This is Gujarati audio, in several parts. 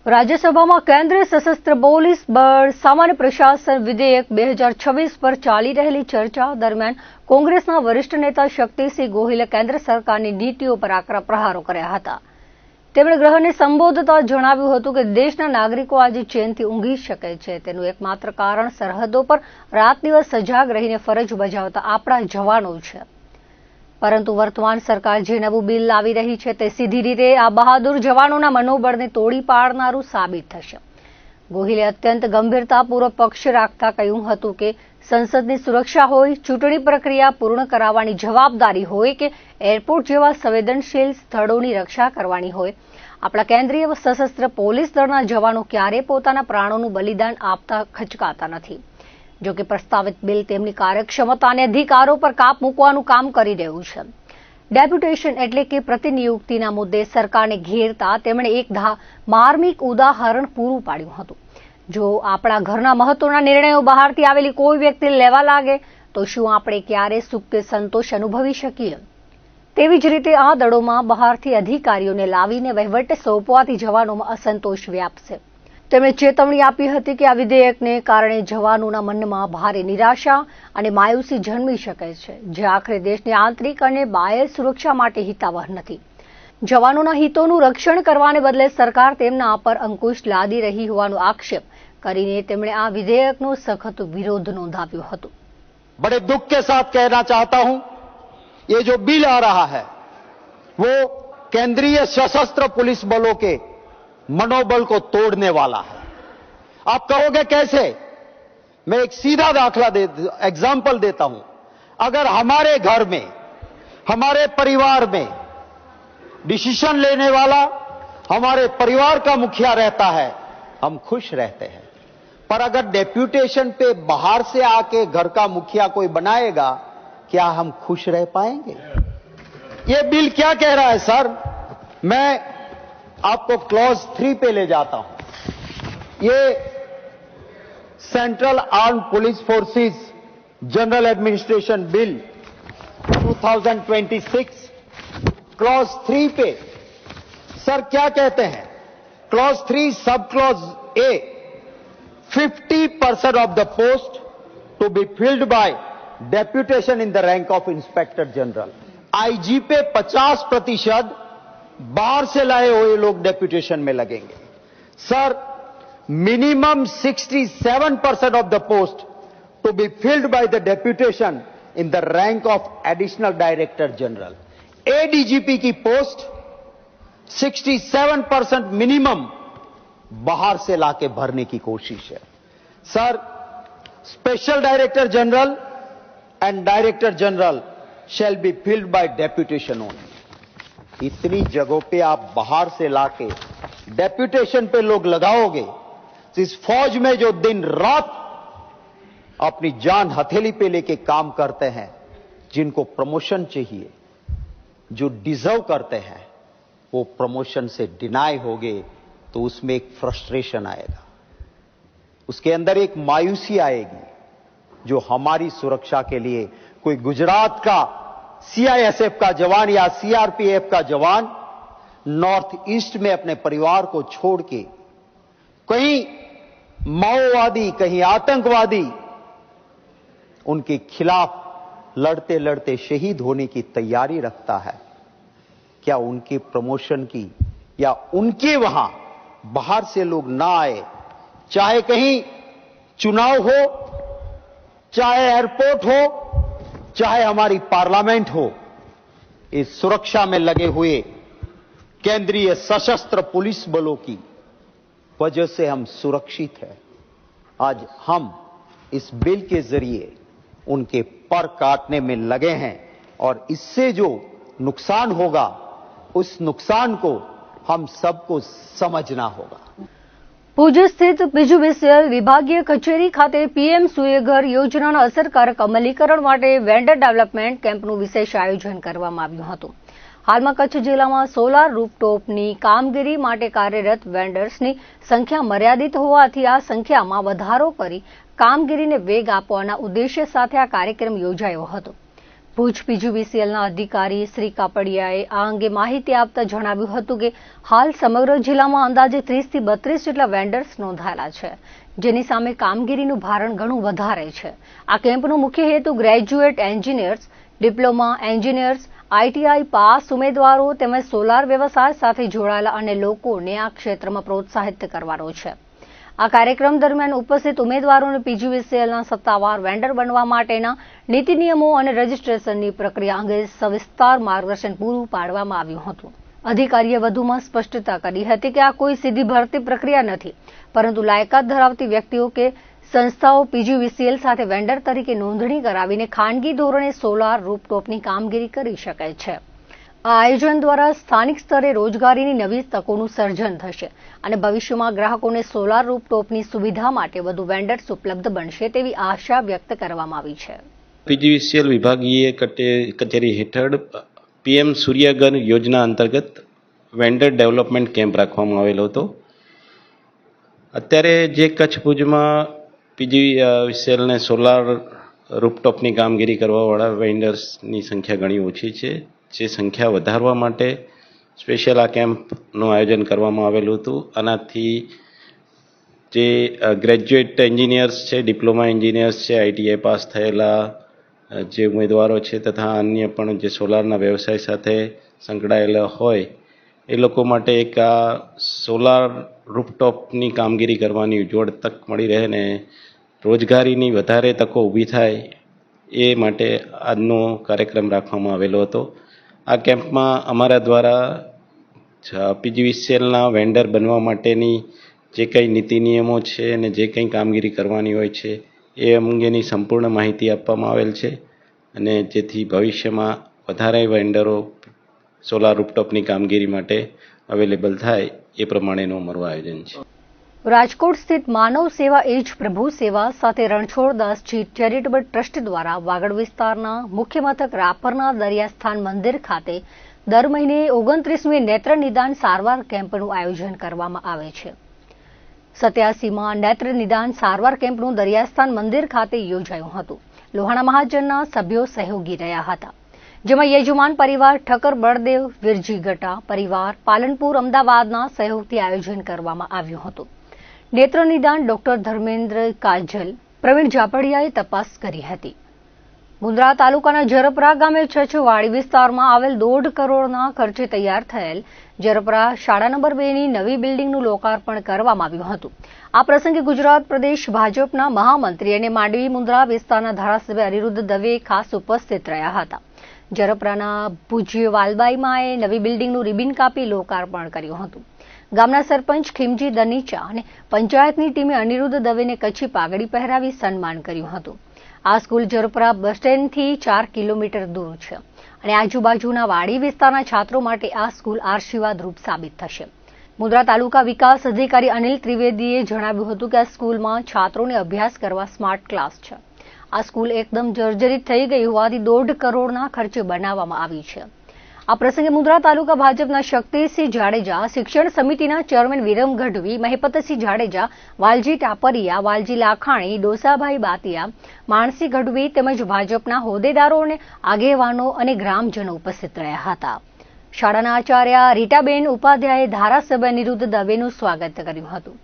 રાજ્યસભામાં કેન્દ્રીય સશસ્ત્ર પોલીસ બળ સામાન્ય પ્રશાસન વિધેયક 2026 પર ચાલી રહેલી ચર્ચા દરમિયાન કોંગ્રેસના વરિષ્ઠ નેતા શક્તિસિંહ ગોહિલે કેન્દ્ર સરકારની નીતિઓ પર આકરા પ્રહારો કર્યા હતા. તેમણે ગૃહને સંબોધતા જણાવ્યું હતું કે દેશના નાગરિકો આજે ચેનથી ઊંઘી શકે છે તેનું એકમાત્ર કારણ સરહદો પર રાત દિવસ સજાગ રહીને ફરજ બજાવતા આપણા જવાનો છે. પરંતુ વર્તમાન સરકાર જે નવું બિલ લાવી રહી છે તે સીધી રીતે આ બહાદુર જવાનોના મનોબળને તોડી પાડનારું સાબિત થશે. ગોહિલે અત્યંત ગંભીરતાપૂર્વક પક્ષ રાખતા કહ્યું હતું કે સંસદની સુરક્ષા હોય, ચૂંટણી પ્રક્રિયા પૂર્ણ કરાવવાની જવાબદારી હોય કે એરપોર્ટ જેવા સંવેદનશીલ સ્થળોની રક્ષા કરવાની હોય, આપણા કેન્દ્રીય સશસ્ત્ર પોલીસ દળના જવાનો ક્યારેય પોતાના પ્રાણોનું બલિદાન આપતા ખચકાતા નથી. જો કે પ્રસ્તાવિત બિલ તેમની કાર્યક્ષમતા અને અધિકારો પર કાપ મૂકવાનું કામ કરી રહ્યું છે. ડેપ્યુટેશન એટલે કે પ્રતિનિયુક્તિના મુદ્દે સરકારને ઘેરતા તેમણે એક માર્મિક ઉદાહરણ પૂરું પાડ્યું હતું. જો આપણા ઘરના મહત્વના નિર્ણયો બહારથી આવેલી કોઈ વ્યક્તિ લેવા લાગે તો શું આપણે ક્યારે સુખ કે સંતોષ અનુભવી શકીએ? તેવી જ રીતે આ દળોમાં બહારથી અધિકારીઓને લાવીને વહીવટ સોંપવાથી જવાનોમાં અસંતોષ વ્યાપશે. તેમણે ચેતવણી આપી હતી કે આ વિધેયકને કારણે જવાનોના મનમાં ભારે નિરાશા અને માયુસી જન્મી શકે છે, જે આખરે દેશની આંતરિક અને બાહ્ય સુરક્ષા માટે હિતાવહ નથી. જવાનોના હિતોનું રક્ષણ કરવાને બદલે સરકાર તેમના પર અંકુશ લાદી રહી હોવાનો આક્ષેપ કરીને તેમણે આ વિધેયકનો સખત વિરોધ નોંધાવ્યો હતો. बड़े दुख के साथ कहना चाहता हूं, ये जो बिल आ रहा है वो केंद्रीय सशस्त्र पुलिस बलों के मनोबल को तोड़ने वाला है. आप कहोगे कैसे? मैं एक सीधा एग्जाम्पल देता हूं. अगर हमारे घर में, हमारे परिवार में डिसीजन लेने वाला हमारे परिवार का मुखिया रहता है, हम खुश रहते हैं. पर अगर डेप्यूटेशन पे बाहर से आके घर का मुखिया कोई बनाएगा, क्या हम खुश रह पाएंगे? ये बिल क्या कह रहा है सर? मैं आपको क्लॉज 3 पे ले जाता हूं. ये central armed police forces general administration bill 2026 clause 3 पे सर क्या कहते हैं? Clause 3 sub clause A 50% of the post to be filled by deputation in the rank of inspector general. IG पे 50% बाहर से लाए हुए लोग डेप्यूटेशन में लगेंगे. Sir minimum 67% of the post to be filled by the deputation in the rank of additional director general. ADGP की पोस्ट 67% मिनिमम बाहर से लाके भरने की कोशिश है. Sir special director general and director general shall be filled by deputation only. इतनी जगहों पे आप बाहर से लाके डेप्यूटेशन पे लोग लगाओगे तो इस फौज में जो दिन रात अपनी जान हथेली पे लेके काम करते हैं, जिनको प्रमोशन चाहिए, जो डिजर्व करते हैं, वो प्रमोशन से डिनाई होगे तो उसमें एक फ्रस्ट्रेशन आएगा, उसके अंदर एक मायूसी आएगी. जो हमारी सुरक्षा के लिए कोई गुजरात का सीआईएसएफ का जवान या सीआरपीएफ का जवान नॉर्थ ईस्ट में अपने परिवार को छोड़ के कहीं माओवादी, कहीं आतंकवादी उनके खिलाफ लड़ते लड़ते शहीद होने की तैयारी रखता है, क्या उनके प्रमोशन की या उनके वहां बाहर से लोग ना आए, चाहे कहीं चुनाव हो, चाहे एयरपोर्ट हो, चाहे हमारी पार्लियामेंट हो, इस सुरक्षा में लगे हुए केंद्रीय सशस्त्र पुलिस बलों की वजह से हम सुरक्षित हैं. आज हम इस बिल के जरिए उनके पर काटने में लगे हैं और इससे जो नुकसान होगा उस नुकसान को हम सबको समझना होगा. ભુજ સ્થિત પીજીવીસીએલ વિભાગીય કચેરી ખાતે પીએમ સૂર્યઘર યોજનાના અસરકારક અમલીકરણ માટે વેન્ડર ડેવલપમેન્ટ કેમ્પનું વિશેષ આયોજન કરવામાં આવ્યું હતું. હાલમાં કચ્છ જિલ્લામાં સોલાર રૂફટોપની કામગીરી માટે કાર્યરત વેન્ડર્સની સંખ્યા મર્યાદિત હોવાથી આ સંખ્યામાં વધારો કરી કામગીરીને વેગ આપવાના ઉદ્દેશ્ય સાથે આ કાર્યક્રમ યોજાયો હતો. ભુજ પીજીવીસીએલના અધિકારી શ્રી કાપડિયાએ આ અંગે માહિતી આપતા જણાવ્યું હતું કે હાલ સમગ્ર જિલ્લામાં અંદાજે 30 થી 32 જેટલા વેન્ડર્સ નોંધાયેલા છે, જેની સામે કામગીરીનું ભારણ ઘણું વધારે છે. આ કેમ્પનો મુખ્ય હેતુ graduate engineers, diploma engineers, ITI pass ઉમેદવારો તેમજ સોલાર વ્યવસાય સાથે જોડાયેલા અન્ય લોકોને આ ક્ષેત્રમાં પ્રોત્સાહિત કરવાનો છે. આ કાર્યક્રમ દરમિયાન ઉપસ્થિત ઉમેદવારોને પીજીવીસીએલના સત્તાવાર વેન્ડર બનવા માટેના નીતિ નિયમો અને રજીસ્ટ્રેશનની પ્રક્રિયા અંગે સવિસ્તાર માર્ગદર્શન પૂરું પાડવામાં આવ્યું હતું. અધિકારીએ વધુમાં સ્પષ્ટતા કરી હતી કે આ કોઈ સીધી ભરતી પ્રક્રિયા નથી, પરંતુ લાયકાત ધરાવતી વ્યક્તિઓ કે સંસ્થાઓ પીજીવીસીએલ સાથે વેન્ડર તરીકે નોંધણી કરાવીને ખાનગી ધોરણે સોલાર રૂફટોપની કામગીરી કરી શકે છે. આ આયોજન દ્વારા સ્થાનિક સ્તરે રોજગારીની નવી તકોનું સર્જન થશે અને ભવિષ્યમાં ગ્રાહકોને સોલાર રૂફટોપની સુવિધા માટે વધુ વેન્ડર્સ ઉપલબ્ધ બનશે તેવી આશા વ્યક્ત કરવામાં આવી છે. પીજીવીસીએલ વિભાગીય કચેરી હેઠળ પીએમ સૂર્યઘર યોજના અંતર્ગત વેન્ડર ડેવલપમેન્ટ કેમ્પ રાખવામાં આવેલો હતો. અત્યારે જે કચ્છ ભુજમાં પીજીવીસીએલને સોલાર રૂફટોપની કામગીરી કરવાવાળા વેન્ડર્સની સંખ્યા ઘણી ઓછી છે. જે સંખ્યા વધારવા માટે સ્પેશિયલ આ કેમ્પનું આયોજન કરવામાં આવેલું હતું. આનાથી જે ગ્રેજ્યુએટ એન્જિનિયર્સ છે, ડિપ્લોમા એન્જિનિયર્સ છે, આઈટીઆઈ પાસ થયેલા જે ઉમેદવારો છે તથા અન્ય પણ જે સોલારના વ્યવસાય સાથે સંકળાયેલા હોય એ લોકો માટે એક આ સોલાર રૂફટોપની કામગીરી કરવાની ઉજ્જવળ તક મળી રહે ને રોજગારીની વધારે તકો ઊભી થાય એ માટે આજનો કાર્યક્રમ રાખવામાં આવેલો હતો. આ કેમ્પમાં અમારા દ્વારા પીજીવીસીએલના વેન્ડર બનવા માટેની જે કંઈ નીતિ નિયમો છે અને જે કંઈ કામગીરી કરવાની હોય છે એ અંગેની સંપૂર્ણ માહિતી આપવામાં આવેલ છે અને જેથી ભવિષ્યમાં વધારે વેન્ડરો સોલાર રૂફટોપની કામગીરી માટે અવેલેબલ થાય એ પ્રમાણેનું અમારું આયોજન છે. રાજકોટ સ્થિત માનવ સેવા એજ પ્રભુ સેવા સાથે રણછોડદાસજી ચેરિટેબલ ટ્રસ્ટ દ્વારા વાગડ વિસ્તારના મુખ્ય મથક રાપરના દરિયાસ્થાન મંદિર ખાતે દર મહિને 29મી નેત્ર નિદાન સારવાર કેમ્પનું આયોજન કરવામાં આવે છે. 87માં નેત્ર નિદાન સારવાર કેમ્પનું દરિયાસ્થાન મંદિર ખાતે યોજાયું હતું. લોહાણા મહાજનના સભ્યો સહયોગી રહ્યા હતા, જેમાં યજમાન પરિવાર ઠક્કર બળદેવ વિરજી ગટા પરિવાર પાલનપુર અમદાવાદના સહયોગથી આયોજન કરવામાં આવ્યું હતું. નેત્ર નિદાન ડોક્ટર ધર્મેન્દ્ર કાજલ, પ્રવીણ ઝાપડિયાએ તપાસ કરી હતી. મુન્દ્રા તાલુકાના જરપરા ગામે છછવાડી વિસ્તારમાં આવેલ 1.5 કરોડના ખર્ચે તૈયાર થયેલ જરપરા શાળા નંબર 2ની નવી બિલ્ડિંગનું લોકાર્પણ કરવામાં આવ્યું હતું. આ પ્રસંગે ગુજરાત પ્રદેશ ભાજપના મહામંત્રી અને માંડવી મુન્દ્રા વિસ્તારના ધારાસભ્ય અનિરુદ્ધ દવે ખાસ ઉપસ્થિત રહ્યા હતા. જરપરાના પૂજ્ય વાલબાઈમાએ નવી બિલ્ડિંગનું રિબિન કાપી લોકાર્પણ કર્યું હતું. ગામના સરપંચ ખીમજી દનીચા અને પંચાયતની ટીમે અનિરુદ્ધ દવેને કચ્છી પાઘડી પહેરાવી સન્માન કર્યું હતું. આ સ્કૂલ જરપરા બસ સ્ટેન્ડથી 4 કિલોમીટર દૂર છે અને આજુબાજુના વાડી વિસ્તારના છાત્રો માટે આ સ્કૂલ આશીર્વાદરૂપ સાબિત થશે. મુન્દ્રા તાલુકા વિકાસ અધિકારી અનિલ ત્રિવેદીએ જણાવ્યું હતું કે આ સ્કૂલમાં છાત્રોને અભ્યાસ કરવા સ્માર્ટ ક્લાસ છે. આ સ્કૂલ એકદમ જર્જરિત થઈ ગઈ હોવાથી 1.5 કરોડના ખર્ચે બનાવવામાં આવી છે. આ પ્રસંગે મુન્દ્રા તાલુકા ભાજપના શક્તિસિંહ જાડેજા, શિક્ષણ સમિતિના ચેરમેન વિરમ ગઢવી, મહિપતસિંહ જાડેજા, વાલજી ટાપરિયા, વાલજી લાખાણી, ડોસાભાઈ બાતિયા, માણસી ગઢવી તેમજ ભાજપના હોદ્દેદારો અને આગેવાનો અને ગ્રામજનો ઉપસ્થિત રહ્યા હતા. શાળાના આચાર્ય રીટાબેન ઉપાધ્યાયે ધારાસભ્ય અનિરુદ્ધ દવેનું સ્વાગત કર્યું હતું.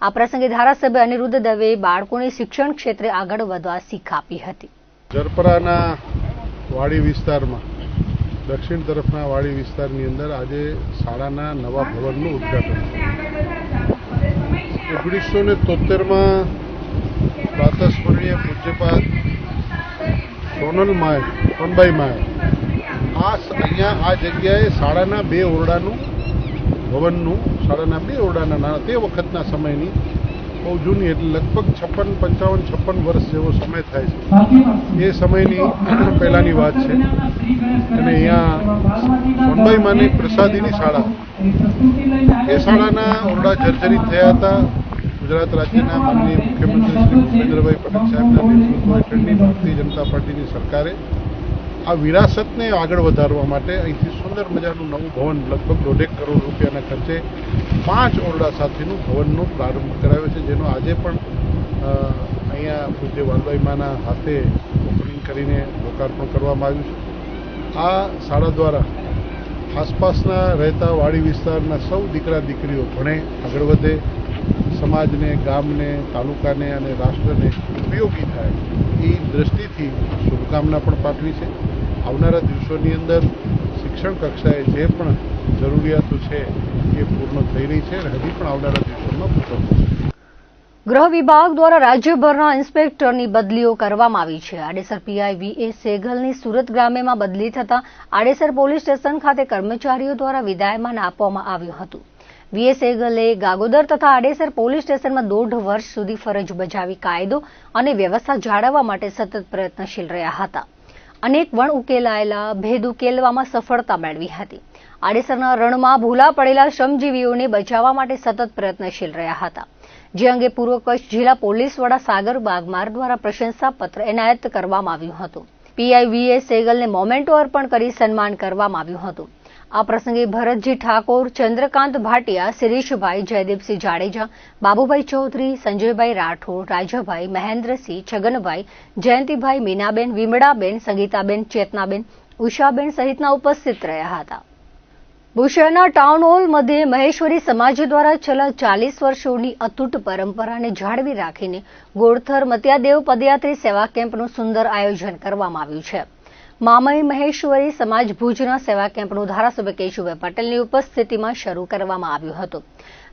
આ પ્રસંગે ધારાસભ્ય અનિરુદ્ધ દવે બાળકોને શિક્ષણ ક્ષેત્રે આગળ વધવા શીખ આપી હતી. જરપરાના વાડી વિસ્તારમાં દક્ષિણ તરફના વાડી વિસ્તારની અંદર આજે શાળાના નવા ભવનનું ઉદ્ઘાટન છે. 1973માં પ્રાતસ્મરણીય પૂજ્યપાદ સોનબાઈ માએ અહીંયા આ જગ્યાએ શાળાના 2 ઓરડાનું ભવનનું શાળાના 2 ઓરડાના તે વખતના સમયની બહુ જૂની એટલે લગભગ 56 વર્ષ જેવો સમય થાય છે. એ સમયની પહેલાંની વાત છે અને અહીંયા સોનબાઈ માની પ્રસાદીની શાળા એ શાળાના ઓરડા જર્જરિત થયા હતા. ગુજરાત રાજ્યના માનનીય મુખ્યમંત્રી શ્રી ભૂપેન્દ્રભાઈ પટેલ સાહેબના નેતૃત્વ હેઠળની ભારતીય જનતા પાર્ટીની સરકારે આ વિરાસતને આગળ વધારવા માટે અહીંથી સુંદર મજાનું નવું ભવન લગભગ 1.5 કરોડ રૂપિયાના ખર્ચે 5 ઓરડા સાથેનું ભવનનો પ્રારંભ કરાવ્યો છે, જેનો આજે પણ અહીંયા પૂજ્ય વાલબાઈ માના હાથે ઓપનિંગ કરીને લોકાર્પણ કરવામાં આવ્યું છે. આ શાળા દ્વારા આસપાસના રહેતા વાડી વિસ્તારના સૌ દીકરા દીકરીઓ ભણે, આગળ વધે, સમાજને, ગામને, તાલુકાને અને રાષ્ટ્રને ઉપયોગી થાય એ દ્રષ્ટિથી શુભકામના પણ પાઠવી છે. આવનારા દિવસોની અંદર શિક્ષણ કક્ષાએ જે પણ જરૂરિયાતો છે એ પૂર્ણ થઈ રહી છે અને હજી પણ આવનારા દિવસોમાં પૂર્ણ થશે. ગૃહ વિભાગ દ્વારા રાજ્યભરના ઇન્સ્પેક્ટરની બદલીઓ કરવામાં આવી છે. આડેસર પીઆઈ વી.એ. સેગલની સુરત ગ્રામ્યમાં બદલી થતાં આડેસર પોલીસ સ્ટેશન ખાતે કર્મચારીઓ દ્વારા વિદાયમાન આપવામાં આવ્યું હતું. વી.એ. સેગલે ગાગોદર તથા આડેસર પોલીસ સ્ટેશનમાં 1.5 વર્ષ સુધી ફરજ બજાવી કાયદો અને વ્યવસ્થા જાળવવા માટે સતત પ્રયત્નશીલ રહ્યા હતા. અનેક વણ ઉકેલાયેલા ભેદ ઉકેલવામાં સફળતા મેળવી હતી. આડેસરના રણમાં ભૂલા પડેલા શ્રમજીવીઓને બચાવવા માટે સતત પ્રયત્નશીલ રહ્યા હતા. જે અંગે પૂર્વ કચ્છ જિલ્લા પોલીસ વડા સાગર બાગમાર દ્વારા પ્રશંસાપત્ર એનાયત કરવામાં આવ્યું હતું. પીઆઈ વી.એ. સેગલને મોમેન્ટો અર્પણ કરી સન્માન કરવામાં આવ્યું હતું. આ પ્રસંગે ભરતજી ઠાકોર, ચંદ્રકાંત ભાટિયા, શિરીષભાઈ, જયદીપસિંહ જાડેજા, બાબુભાઈ ચૌધરી, સંજયભાઈ રાઠોડ, રાજાભાઈ, મહેન્દ્રસિંહ, છગનભાઈ, જયંતિભાઈ, મીનાબેન, વિમળાબેન, સંગીતાબેન, ચેતનાબેન, ઉષાબેન સહિતના ઉપસ્થિત રહ્યા હતા. ભૂષણના ટાઉન હોલ મધ્યે મહેશ્વરી સમાજ દ્વારા છેલ્લા 40 વર્ષોની અતૂટ પરંપરાને જાળવી રાખીને ગોળથર મત્યાદેવ પદયાત્રી સેવા કેમ્પનું સુંદર આયોજન કરવામાં આવ્યું છે. મામઈ મહેશ્વરી સમાજ ભુજના સેવા કેમ્પનું ધારાસભ્ય કેશુભાઈ પટેલની ઉપસ્થિતિમાં શરૂ કરવામાં આવ્યું હતું.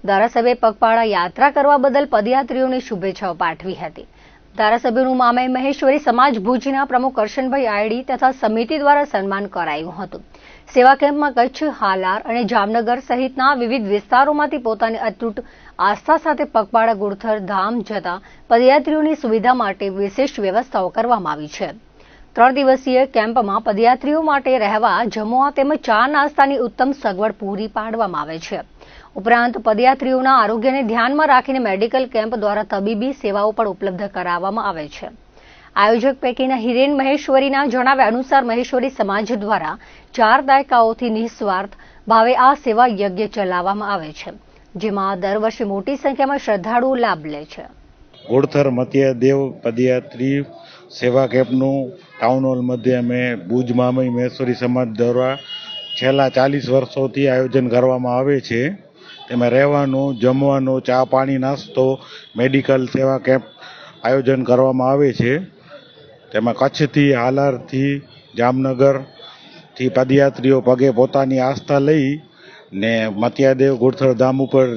ધારાસભ્યે પગપાળા યાત્રા કરવા બદલ પદયાત્રીઓને શુભેચ્છાઓ પાઠવી હતી. ધારાસભ્યનું મામઈ મહેશ્વરી સમાજ ભુજના પ્રમુખ કરશનભાઈ આયડી તથા સમિતિ દ્વારા સન્માન કરાયું હતું. સેવા કેમ્પમાં કચ્છ, હાલાર અને જામનગર સહિતના વિવિધ વિસ્તારોમાંથી પોતાની અતૂટ આસ્થા સાથે પગપાળા ગુડથર ધામ જતા પદયાત્રીઓની સુવિધા માટે વિશેષ વ્યવસ્થાઓ કરવામાં આવી છે. 3 દિવસીય કેમ્પમાં પદયાત્રીઓ માટે રહેવા, જમવા તેમજ ચા નાસ્તાની ઉત્તમ સગવડ પૂરી પાડવામાં આવે છે. ઉપરાંત પદયાત્રીઓના આરોગ્યને ધ્યાનમાં રાખીને મેડિકલ કેમ્પ દ્વારા તબીબી સેવાઓ પણ ઉપલબ્ધ કરાવવામાં આવે છે. આયોજક પૈકીના હિરેન મહેશ્વરીના જણાવ્યા અનુસાર મહેશ્વરી સમાજ દ્વારા 4 દાયકાઓથી નિસ્વાર્થ ભાવે આ સેવા યજ્ઞ ચલાવવામાં આવે છે, જેમાં દર વર્ષે મોટી સંખ્યામાં શ્રદ્ધાળુઓ લાભ લે છે. ગોળથર મત્યાદેવ પદયાત્રી સેવા કેમ્પનું ટાઉન હોલ મધ્યે અમે ભુજ મામઈ મહેશ્વરી સમાજ દ્વારા છેલ્લા 40 વર્ષોથી આયોજન કરવામાં આવે છે. તેમાં રહેવાનું, જમવાનું, ચા પાણી, નાસ્તો, મેડિકલ સેવા કેમ્પ આયોજન કરવામાં આવે છે. તેમાં કચ્છથી, હાલારથી, જામનગરથી પદયાત્રીઓ પગે પોતાની આસ્થા લઈ ને મત્યાદેવ ગોળથર ધામ ઉપર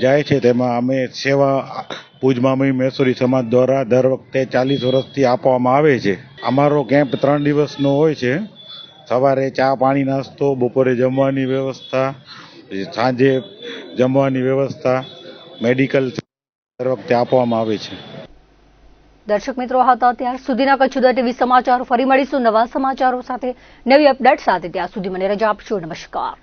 જાય છે. તેમાં અમે સેવા ભુજ મામઈ મહેશ્વરી સમાજ દ્વારા દર વખતે 40 વર્ષથી આપવામાં આવે છે. અમારો કેમ્પ 3 દિવસનો હોય છે. સવારે ચા પાણી નાસ્તો, બપોરે જમવાની વ્યવસ્થા, સાંજે જમવાની વ્યવસ્થા, મેડિકલ દર વખતે આપવામાં આવે છે. દર્શક મિત્રો, હતા ત્યાર સુધીના કચ્છ ઉદય ટીવી સમાચારો. ફરી મળીશું નવા સમાચારો સાથે, નવી અપડેટ સાથે. ત્યાં સુધી મને રજા આપશો. નમસ્કાર.